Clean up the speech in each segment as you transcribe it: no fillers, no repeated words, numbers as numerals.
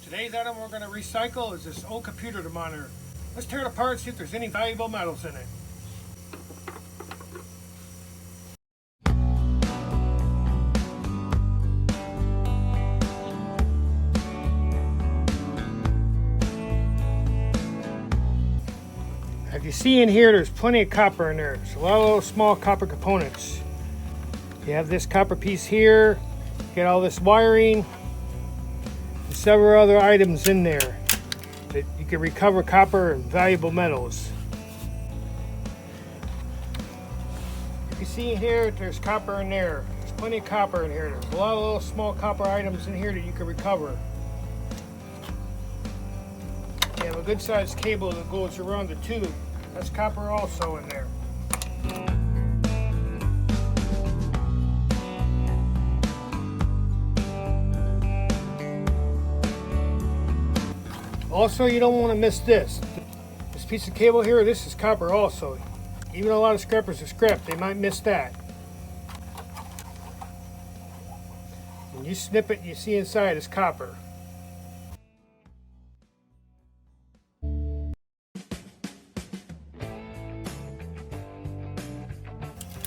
Today's item we're going to recycle is this old computer monitor. Let's tear it apart and see if there's any valuable metals in it. As you see in here, there's plenty of copper in there. There's a lot of little small copper components. You have this copper piece here, get all this wiring, and several other items in there that you can recover copper and valuable metals. If you see in here, there's copper in there. There's plenty of copper in here. There's a lot of little small copper items in here that you can recover. You have a good sized cable that goes around the tube. That's copper also in there. Also, you don't want to miss this. This piece of cable here, this is copper also. Even a lot of scrappers are scrap, they might miss that. When you snip it, you see inside is copper.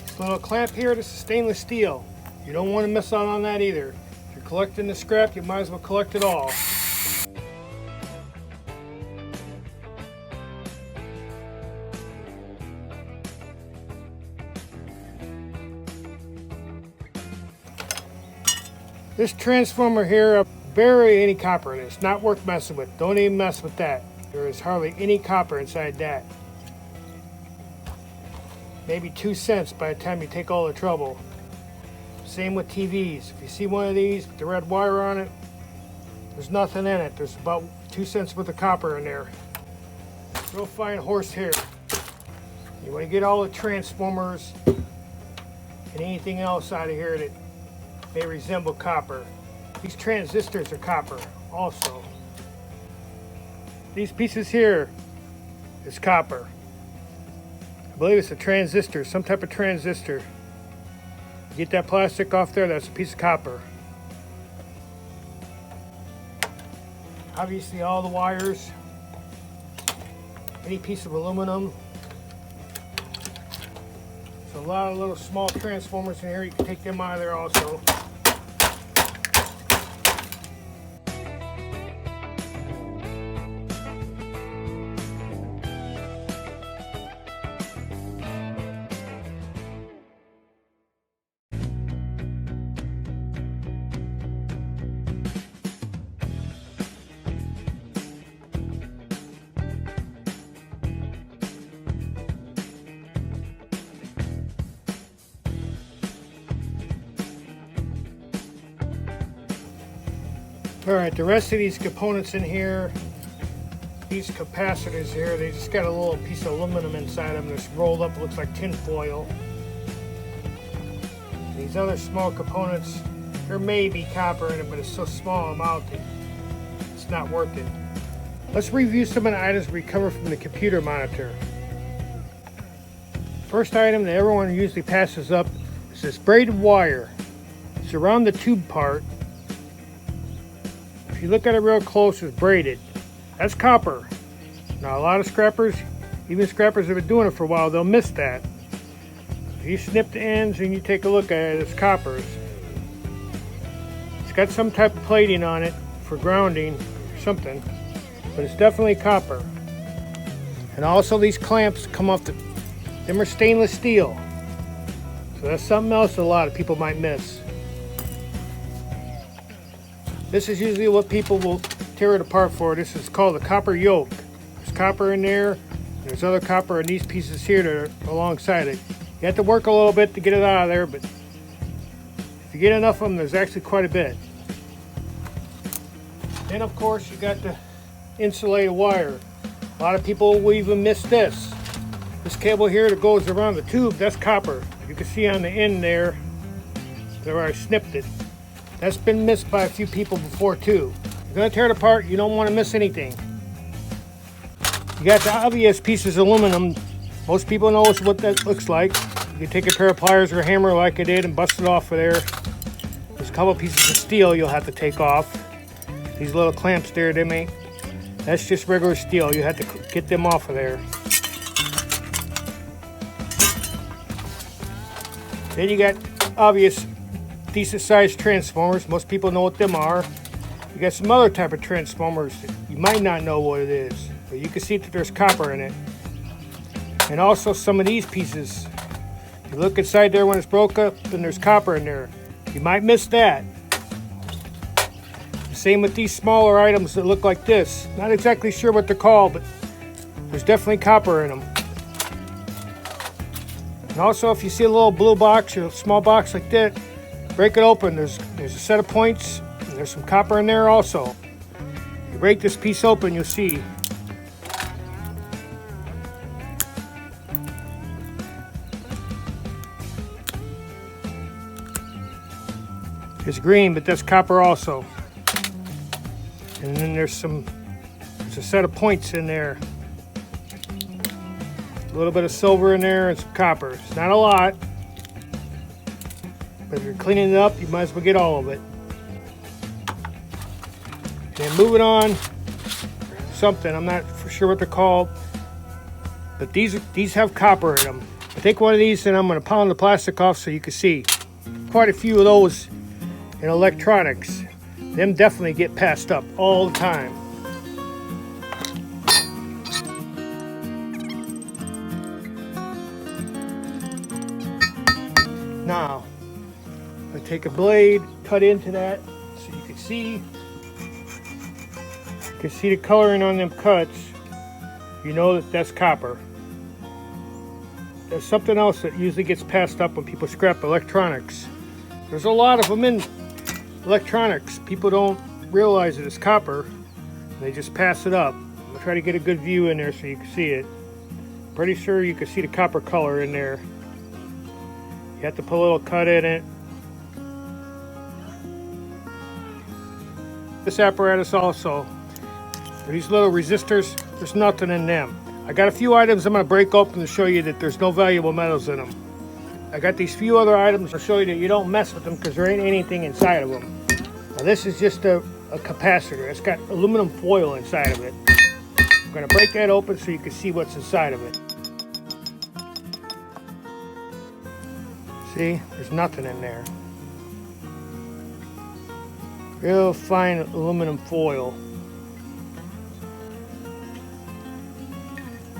This little clamp here, this is stainless steel. You don't want to miss out on that either. If you're collecting the scrap, you might as well collect it all. This transformer here, bury any copper in it. It's not worth messing with. Don't even mess with that. There is hardly any copper inside that. Maybe 2 cents by the time you take all the trouble. Same with TVs. If you see one of these with the red wire on it, there's nothing in it. There's about 2 cents worth of copper in there. Real fine horsehair. You want to get all the transformers and anything else out of here that may resemble copper. These transistors are copper also. These pieces here is copper. I believe it's a transistor, some type of transistor. Get that plastic off there, that's a piece of copper. Obviously all the wires, any piece of aluminum. There's a lot of little small transformers in here, you can take them out of there also. Alright, the rest of these components in here, these capacitors here, they just got a little piece of aluminum inside them that's rolled up, looks like tin foil. These other small components, there may be copper in it, but it's so small amount that it's not worth it. Let's review some of the items we recovered from the computer monitor. First item that everyone usually passes up is this braided wire. It's around the tube part. If you look at it real close, it's braided. That's copper. Now a lot of scrappers, even scrappers that have been doing it for a while, they'll miss that. If you snip the ends and you take a look at it, it's copper. It's got some type of plating on it for grounding or something, but it's definitely copper. And also these clamps come off them are stainless steel. So that's something else that a lot of people might miss. This is usually what people will tear it apart for. This is called a copper yoke. There's copper in there. There's other copper in these pieces here that are alongside it. You have to work a little bit to get it out of there, but if you get enough of them, there's actually quite a bit. Then of course you got the insulated wire. A lot of people will even miss this. This cable here that goes around the tube, that's copper. You can see on the end there where I snipped it. That's been missed by a few people before too. You're gonna tear it apart, you don't want to miss anything. You got the obvious pieces of aluminum. Most people know what that looks like. You take a pair of pliers or a hammer like I did and bust it off of there. There's a couple pieces of steel you'll have to take off. These little clamps there, that's just regular steel. You have to get them off of there. Then you got obvious decent sized transformers. Most people know what them are. You got some other type of transformers that you might not know what it is, but you can see that there's copper in it. And also some of these pieces, you look inside there when it's broke up and there's copper in there. You might miss that. Same with these smaller items that look like this. Not exactly sure what they're called, but there's definitely copper in them. And also, if you see a little blue box or a small box like that, break it open. There's a set of points, and there's some copper in there also. You break this piece open, you'll see. It's green, but that's copper also. And then there's a set of points in there. A little bit of silver in there and some copper. It's not a lot, but if you're cleaning it up, you might as well get all of it. And moving on, something, I'm not for sure what they're called, but these have copper in them. I take one of these and I'm going to pound the plastic off so you can see. Quite a few of those in electronics. Them definitely get passed up all the time. Now, I take a blade, cut into that so you can see. You can see the coloring on them cuts. You know that that's copper. There's something else that usually gets passed up when people scrap electronics. There's a lot of them in electronics. People don't realize that it's copper. They just pass it up. I'm gonna try to get a good view in there so you can see it. Pretty sure you can see the copper color in there. You have to put a little cut in it. This apparatus also, these little resistors, there's nothing in them. I got a few items I'm going to break open to show you that there's no valuable metals in them. I got these few other items to show you that you don't mess with them because there ain't anything inside of them. Now this is just a capacitor. It's got aluminum foil inside of it. I'm going to break that open so you can see what's inside of it. See, there's nothing in there. Real fine aluminum foil.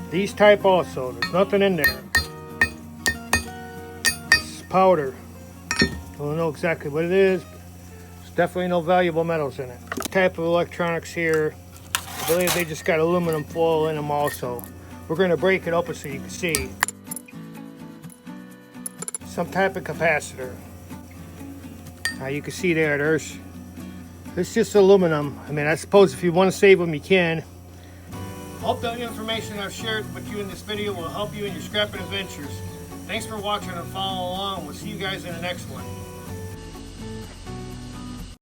These type also, there's nothing in there. This is powder. Don't know exactly what it is, but there's definitely no valuable metals in it. This type of electronics here, I believe they just got aluminum foil in them also. We're going to break it open so you can see. Some type of capacitor. Now you can see there's it's just aluminum. I mean, I suppose if you want to save them, you can. Hope the information I've shared with you in this video will help you in your scrapping adventures. Thanks for watching and following along. We'll see you guys in the next one.